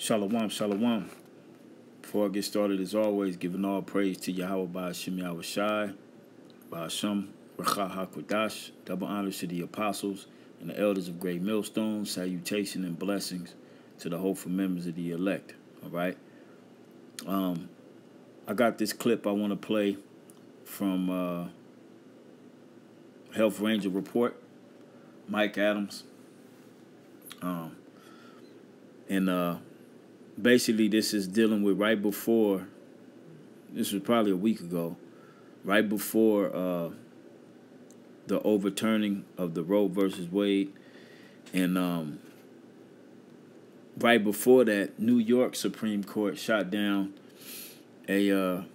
Shalom, shalom. Before I get started, as always, giving all praise to Yahweh Ba'ashim Yahweh Shai, Ba'asham, Racha HaKodash, double honors to the apostles and the elders of Great Millstone, salutation and blessings to the hopeful members of the elect. All right. I got this clip I want to play from Health Ranger Report, Mike Adams. Basically, this is dealing with right before, this was probably a week ago, right before the overturning of the Roe versus Wade. And right before that, New York Supreme Court shot down a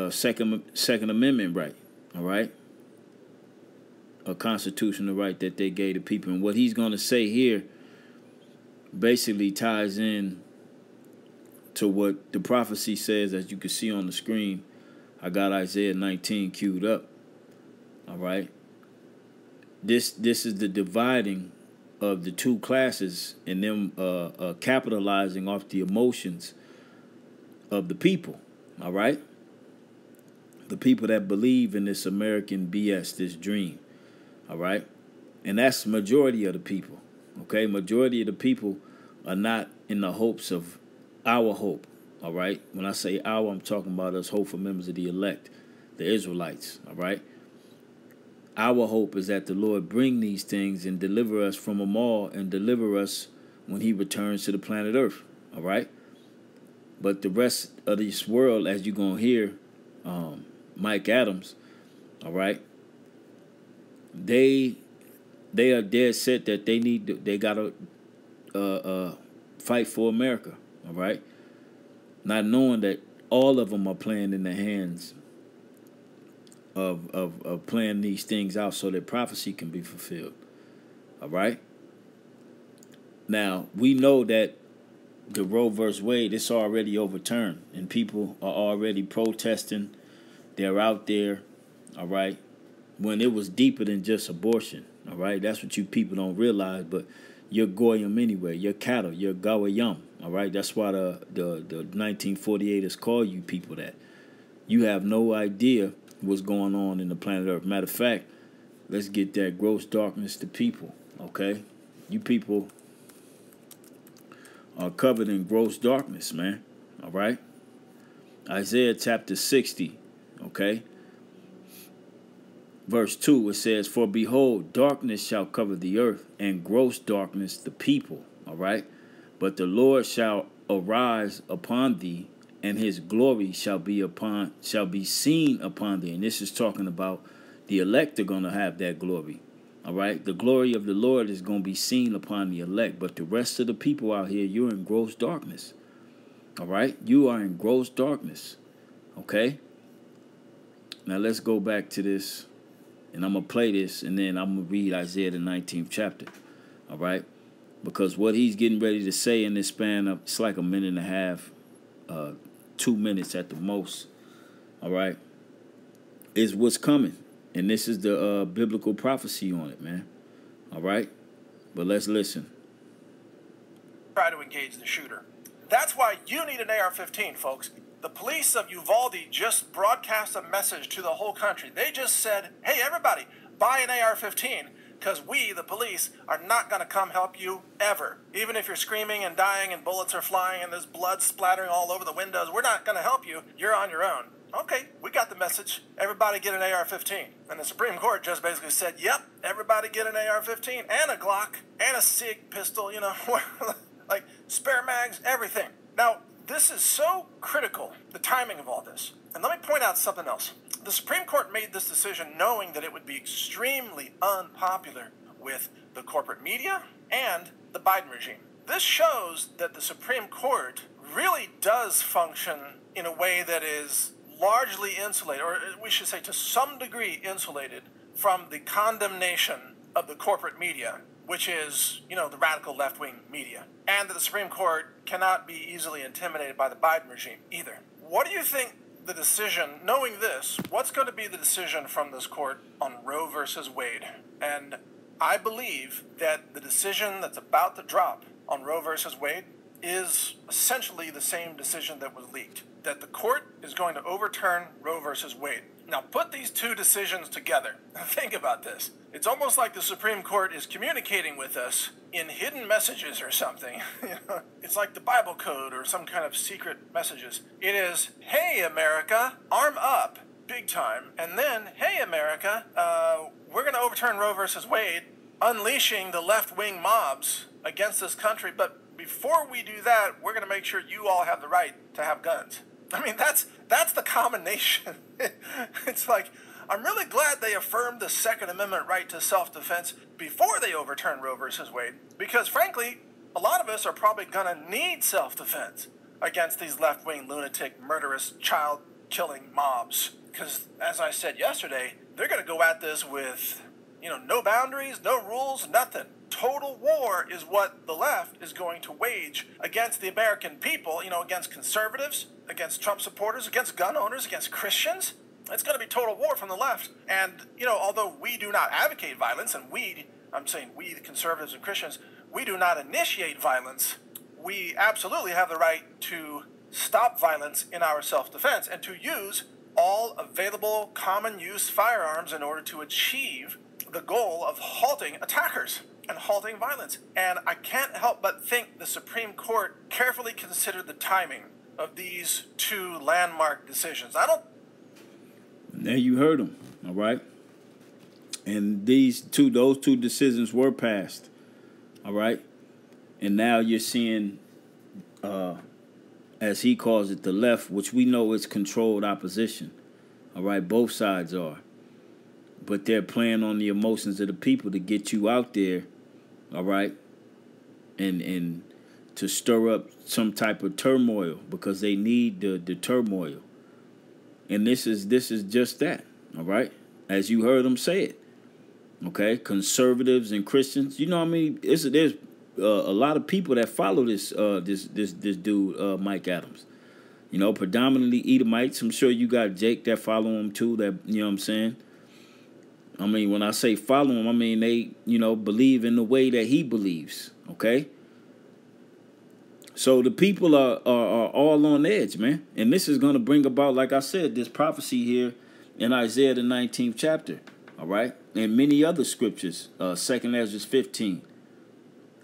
Second Amendment right, all right? A constitutional right that they gave to people. And what he's going to say here basically ties in to what the prophecy says, as you can see on the screen. I got Isaiah 19 queued up. All right. This is the dividing of the two classes and them capitalizing off the emotions of the people. All right. The people that believe in this American BS, this dream. All right. And that's the majority of the people. Okay, majority of the people are not in the hopes of our hope, all right? When I say our, I'm talking about us hopeful members of the elect, the Israelites, all right? Our hope is that the Lord bring these things and deliver us from them all and deliver us when he returns to the planet Earth, all right? But the rest of this world, as you're going to hear Mike Adams, all right, they are dead set that they gotta fight for America, all right? Not knowing that all of them are playing in the hands of playing these things out so that prophecy can be fulfilled, all right? Now, we know that the Roe versus Wade, it's already overturned, and people are already protesting. They're out there, all right, when it was deeper than just abortion. All right, that's what you people don't realize, but you're goyim anyway. You're cattle. You're gawayam. All right, that's why the 1948ers call you people that. You have no idea what's going on in the planet Earth. Matter of fact, let's get that gross darkness to people. Okay, you people are covered in gross darkness, man. All right, Isaiah chapter 60. Okay. Verse 2, it says, "For behold, darkness shall cover the earth, and gross darkness the people." All right? "But the Lord shall arise upon thee, and his glory shall be seen upon thee." And this is talking about the elect are going to have that glory. All right? The glory of the Lord is going to be seen upon the elect. But the rest of the people out here, you're in gross darkness. All right? You are in gross darkness. Okay? Now let's go back to this. And I'm going to play this, and then I'm going to read Isaiah the 19th chapter, all right? Because what he's getting ready to say in this span of, it's like a minute and a half, 2 minutes at the most, all right, is what's coming. And this is the biblical prophecy on it, man, all right? But let's listen. Try to engage the shooter. That's why you need an AR-15, folks. The police of Uvalde just broadcast a message to the whole country. They just said, hey, everybody, buy an AR-15 because we, the police, are not going to come help you ever. Even if you're screaming and dying and bullets are flying and there's blood splattering all over the windows, we're not going to help you. You're on your own. Okay, we got the message. Everybody get an AR-15. And the Supreme Court just basically said, yep, everybody get an AR-15 and a Glock and a SIG pistol, you know, like spare mags, everything. Now, this is so critical, the timing of all this. And let me point out something else. The Supreme Court made this decision knowing that it would be extremely unpopular with the corporate media and the Biden regime. This shows that the Supreme Court really does function in a way that is largely insulated, or we should say to some degree insulated, from the condemnation of the corporate media, which is, you know, the radical left-wing media. And that the Supreme Court cannot be easily intimidated by the Biden regime either. What do you think the decision, knowing this, what's going to be the decision from this court on Roe versus Wade? And I believe that the decision that's about to drop on Roe versus Wade is essentially the same decision that was leaked, that the court is going to overturn Roe versus Wade. Now, put these two decisions together. Think about this. It's almost like the Supreme Court is communicating with us in hidden messages or something. It's like the Bible code or some kind of secret messages. It is, hey, America, arm up, big time. And then, hey, America, we're going to overturn Roe versus Wade, unleashing the left-wing mobs against this country. But before we do that, we're going to make sure you all have the right to have guns. I mean, that's the combination. It's like, I'm really glad they affirmed the Second Amendment right to self-defense before they overturned Roe versus Wade, because frankly, a lot of us are probably going to need self-defense against these left-wing, lunatic, murderous, child-killing mobs. Because, as I said yesterday, they're going to go at this with, no boundaries, no rules, nothing. Total war is what the left is going to wage against the American people, against conservatives, against Trump supporters, against gun owners, against Christians. It's going to be total war from the left. And, although we do not advocate violence, and I'm saying we, the conservatives and Christians, we do not initiate violence, we absolutely have the right to stop violence in our self-defense and to use all available common use firearms in order to achieve the goal of halting attackers and halting violence. And I can't help but think the Supreme Court carefully considered the timing of these two landmark decisions. Now you heard them, all right? And those two decisions were passed, all right? And now you're seeing, as he calls it, the left, which we know is controlled opposition, all right? Both sides are. But they're playing on the emotions of the people to get you out there, all right? And to stir up some type of turmoil because they need the turmoil. And this is just that, all right? As you heard them say it, okay? Conservatives and Christians, there's a lot of people that follow this dude, Mike Adams. Predominantly Edomites. I'm sure you got Jake that follow him too. That what I'm saying. I mean, when I say follow him, I mean they believe in the way that he believes. Okay. So the people are all on edge, man. And this is going to bring about, like I said, this prophecy here in Isaiah the 19th chapter, all right? And many other scriptures, 2nd Ezra 15,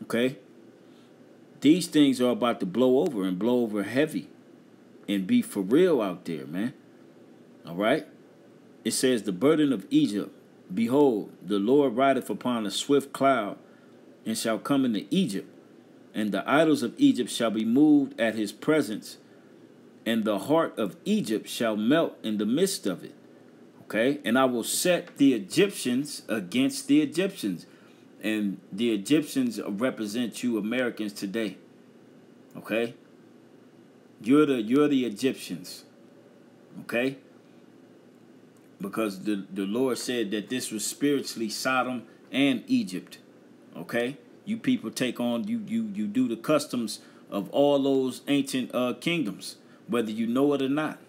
okay? These things are about to blow over heavy and be for real out there, man, all right? It says, the burden of Egypt, behold, the Lord rideth upon a swift cloud and shall come into Egypt. And the idols of Egypt shall be moved at his presence, and the heart of Egypt shall melt in the midst of it. Okay? And I will set the Egyptians against the Egyptians. And the Egyptians represent you Americans today. Okay? You're the Egyptians. Okay? Because the Lord said that this was spiritually Sodom and Egypt. Okay? You people take on, you do the customs of all those ancient kingdoms, whether you know it or not.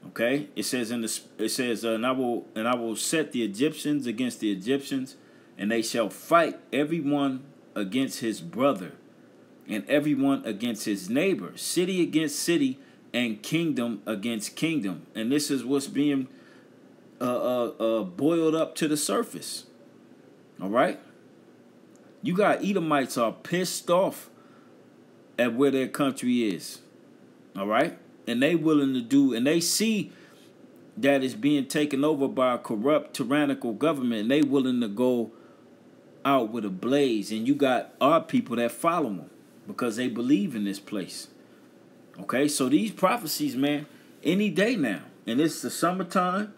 Okay, it says and I will set the Egyptians against the Egyptians, and they shall fight everyone against his brother, and everyone against his neighbor, city against city, and kingdom against kingdom. And this is what's being boiled up to the surface. All right. You got Edomites are pissed off at where their country is. All right? And they willing to do, and they see that it's being taken over by a corrupt, tyrannical government, and they willing to go out with a blaze. And you got our people that follow them because they believe in this place. Okay? So these prophecies, man, any day now. And it's the summertime.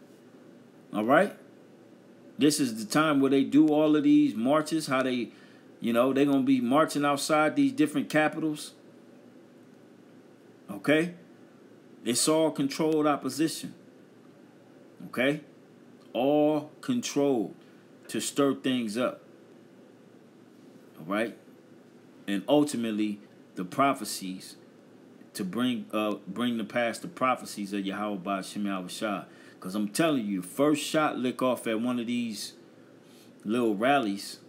All right? This is the time where they do all of these marches, how they... they're going to be marching outside these different capitals. Okay? It's all controlled opposition. Okay? All controlled to stir things up. All right? And ultimately, the prophecies to bring to pass the prophecies of Yahweh Ba'Shem Yahushua. Because I'm telling you, first shot lick off at one of these little rallies,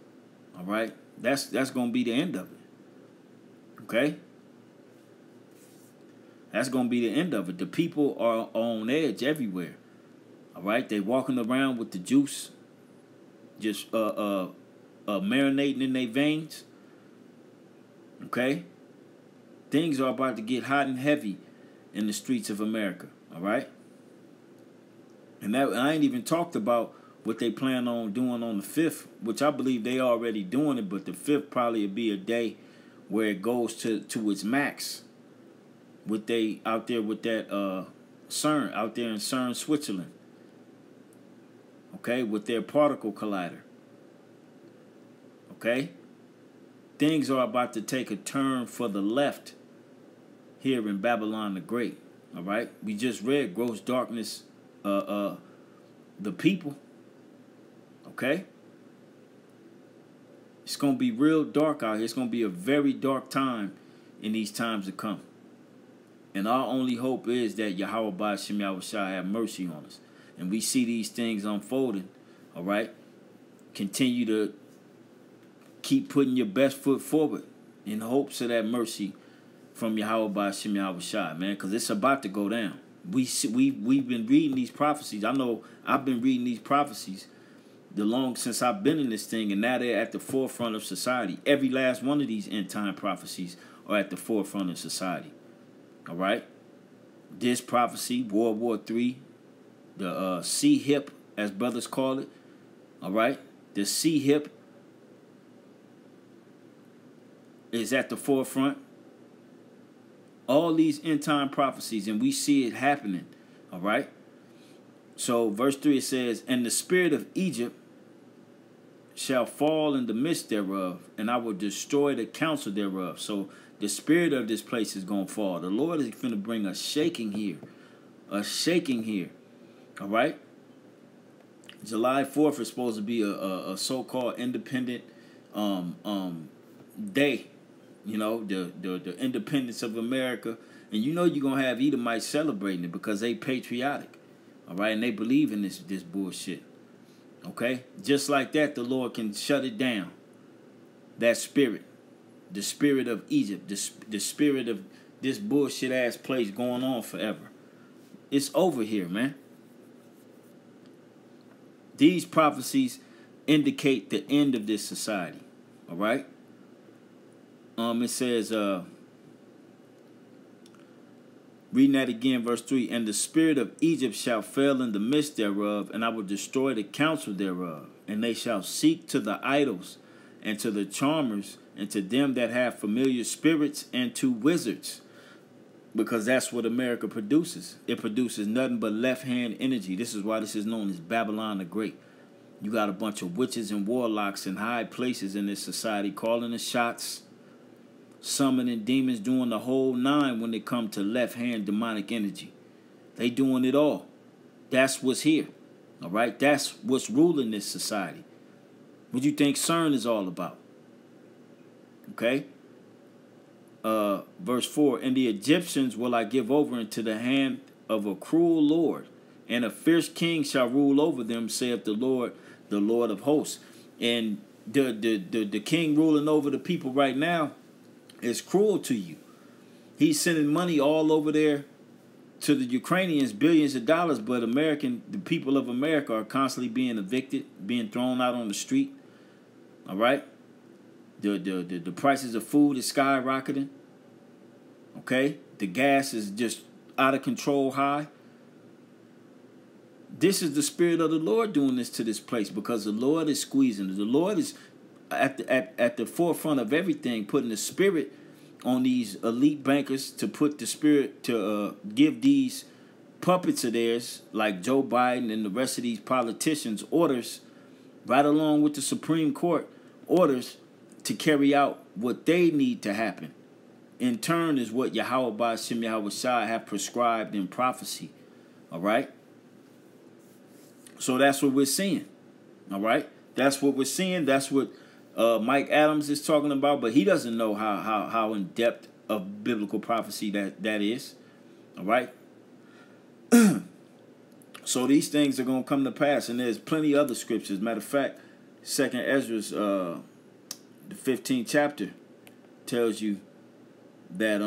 all right? That's going to be the end of it. Okay? That's going to be the end of it. The people are on edge everywhere. All right? They walking around with the juice just marinating in their veins. Okay? Things are about to get hot and heavy in the streets of America. All right? And I ain't even talked about what they plan on doing on the 5th, which I believe they already doing it, but the 5th probably will be a day where it goes to its max. With they out there with that CERN, out there in CERN, Switzerland. Okay, with their particle collider. Okay? Things are about to take a turn for the left here in Babylon the Great. All right? We just read Gross Darkness, the people. Okay? It's going to be real dark out here. It's going to be a very dark time in these times to come. And our only hope is that Yahweh Ba'ashem Yahushua have mercy on us. And we see these things unfolding. All right? Continue to keep putting your best foot forward in hopes of that mercy from Yahweh Ba'ashem Yahushua, man, because it's about to go down. We've been reading these prophecies. I know I've been reading these prophecies since I've been in this thing, and now they're at the forefront of society. Every last one of these end time prophecies are at the forefront of society. All right? This prophecy, World War III, the C-HIP, as brothers call it. All right? The C-HIP is at the forefront. All these end time prophecies, and we see it happening. All right? So, verse 3, it says, "And the spirit of Egypt shall fall in the midst thereof, and I will destroy the counsel thereof." So, the spirit of this place is going to fall. The Lord is going to bring a shaking here. A shaking here. All right? July 4th is supposed to be a so-called independent day. You know, the independence of America. And you know you're going to have Edomites celebrating it because they patriotic. All right? And they believe in this bullshit. Okay? Just like that, the Lord can shut it down. That spirit. The spirit of Egypt. The spirit of this bullshit-ass place going on forever. It's over here, man. These prophecies indicate the end of this society. All right? It says, reading that again, verse 3, "And the spirit of Egypt shall fail in the midst thereof, and I will destroy the counsel thereof. And they shall seek to the idols, and to the charmers, and to them that have familiar spirits, and to wizards." Because that's what America produces. It produces nothing but left-hand energy. This is why this is known as Babylon the Great. You got a bunch of witches and warlocks in high places in this society calling the shots, summoning demons, doing the whole nine when it comes to left-hand demonic energy. They doing it all. That's what's here. All right? That's what's ruling this society. What do you think CERN is all about? Okay? Verse 4, "And the Egyptians will I give over into the hand of a cruel Lord, and a fierce king shall rule over them, saith the Lord of hosts." And the king ruling over the people right now is cruel to you. He's sending money all over there to the Ukrainians, billions of dollars, but the people of America are constantly being evicted, being thrown out on the street. All right? The prices of food is skyrocketing. Okay? The gas is just out of control high. This is the spirit of the Lord doing this to this place because the Lord is squeezing it. The Lord is at the forefront of everything, putting the spirit on these elite bankers to put the spirit to give these puppets of theirs, like Joe Biden and the rest of these politicians, orders, right along with the Supreme Court, orders to carry out what they need to happen. In turn is what Yahweh Ba'ashem Yahushua have prescribed in prophecy. All right? So that's what we're seeing. All right? That's what we're seeing. That's what Mike Adams is talking about, but he doesn't know how in depth of biblical prophecy that is. All right? So these things are going to come to pass, and there's plenty of other scriptures. Matter of fact, 2nd Ezra's the 15th chapter tells you that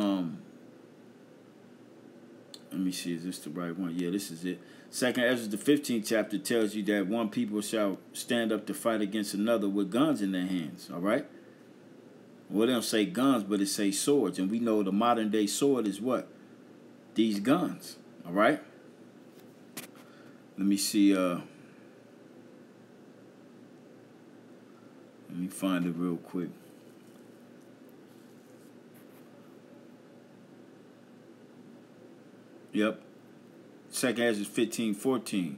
let me see, is this the right one? Yeah, this is it. Second Ezra, the 15th chapter tells you that one people shall stand up to fight against another with guns in their hands. All right. Well, they don't say guns, but it say swords, and we know the modern day sword is what? These guns. All right. Let me see. Let me find it real quick. Yep. 2 Ezra 15:14.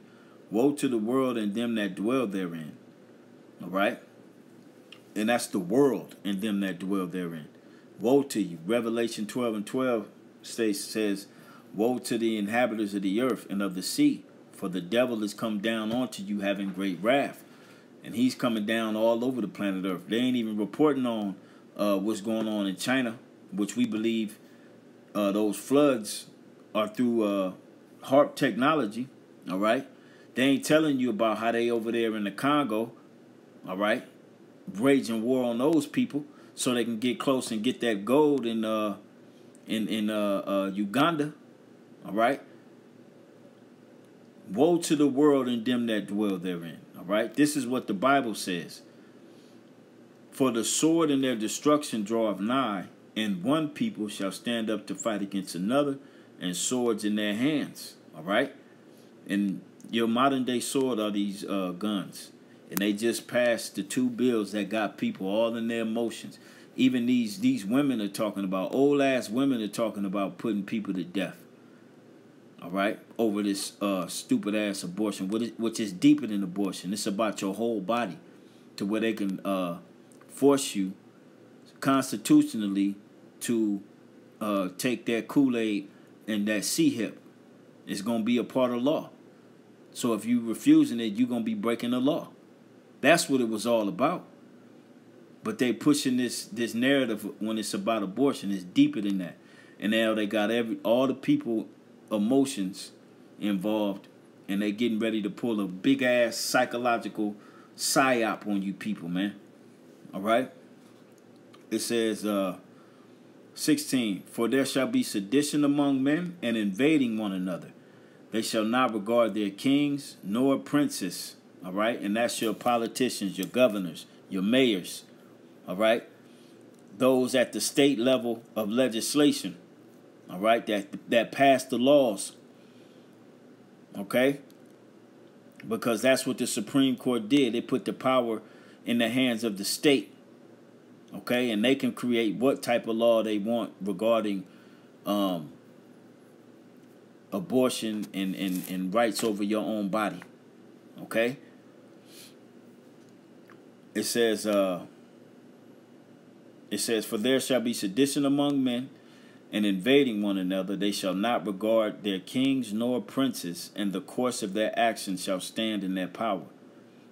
Woe to the world and them that dwell therein. All right? And that's the world and them that dwell therein. Woe to you. Revelation 12:12 says, woe to the inhabitants of the earth and of the sea, for the devil is come down onto you having great wrath. And he's coming down all over the planet Earth. They ain't even reporting on what's going on in China, which we believe those floods are through HARP technology, all right? They ain't telling you about how they over there in the Congo, all right, raging war on those people so they can get close and get that gold in Uganda, all right? Woe to the world and them that dwell therein, all right? This is what the Bible says. For the sword and their destruction draweth nigh, and one people shall stand up to fight against another, and swords in their hands, all right? And your modern day sword are these guns. And they just passed the 2 bills that got people all in their emotions. Even these women are talking about, old ass women are talking about putting people to death, all right, over this stupid ass abortion, which is deeper than abortion. It's about your whole body, to where they can force you constitutionally to take that Kool-Aid and that C-hip. It's going to be a part of law. So if you refusing it, you're going to be breaking the law. That's what it was all about. But they pushing this narrative when it's about abortion. It's deeper than that. And now they got all the people emotions involved, and they getting ready to pull a big ass psychological psyop on you people, man. All right. It says 16, for there shall be sedition among men and invading one another. They shall not regard their kings nor princes. All right. And that's your politicians, your governors, your mayors. All right. Those at the state level of legislation. All right. That pass the laws. Okay. Because that's what the Supreme Court did. They put the power in the hands of the state. Okay. And they can create what type of law they want regarding abortion and rights over your own body. Okay. It says, for there shall be sedition among men and invading one another. They shall not regard their kings nor princes, and the course of their actions shall stand in their power.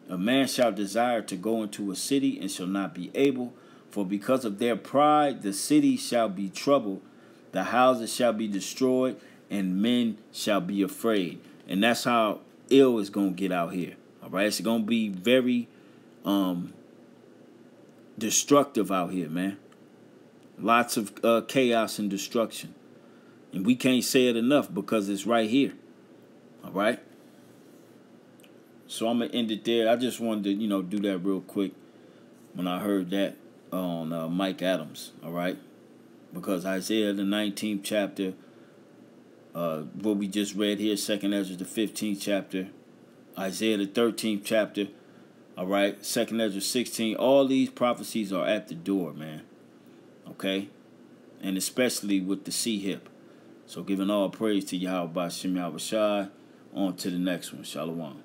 A man shall desire to go into a city and shall not be able, for because of their pride the city shall be troubled, the houses shall be destroyed, and men shall be afraid. And that's how ill is going to get out here. All right, it's going to be very destructive out here, man. Lots of chaos and destruction. And we can't say it enough because it's right here. All right. So I'm going to end it there. I just wanted to, do that real quick when I heard that on Mike Adams. All right. Because Isaiah, the 19th chapter, what we just read here, 2nd Ezra, the 15th chapter, Isaiah, the 13th chapter, all right, 2nd Ezra 16, all these prophecies are at the door, man. Okay? And especially with the C-hip. So giving all praise to Yahweh Ba'Shem Yahushua. On to the next one. Shalom.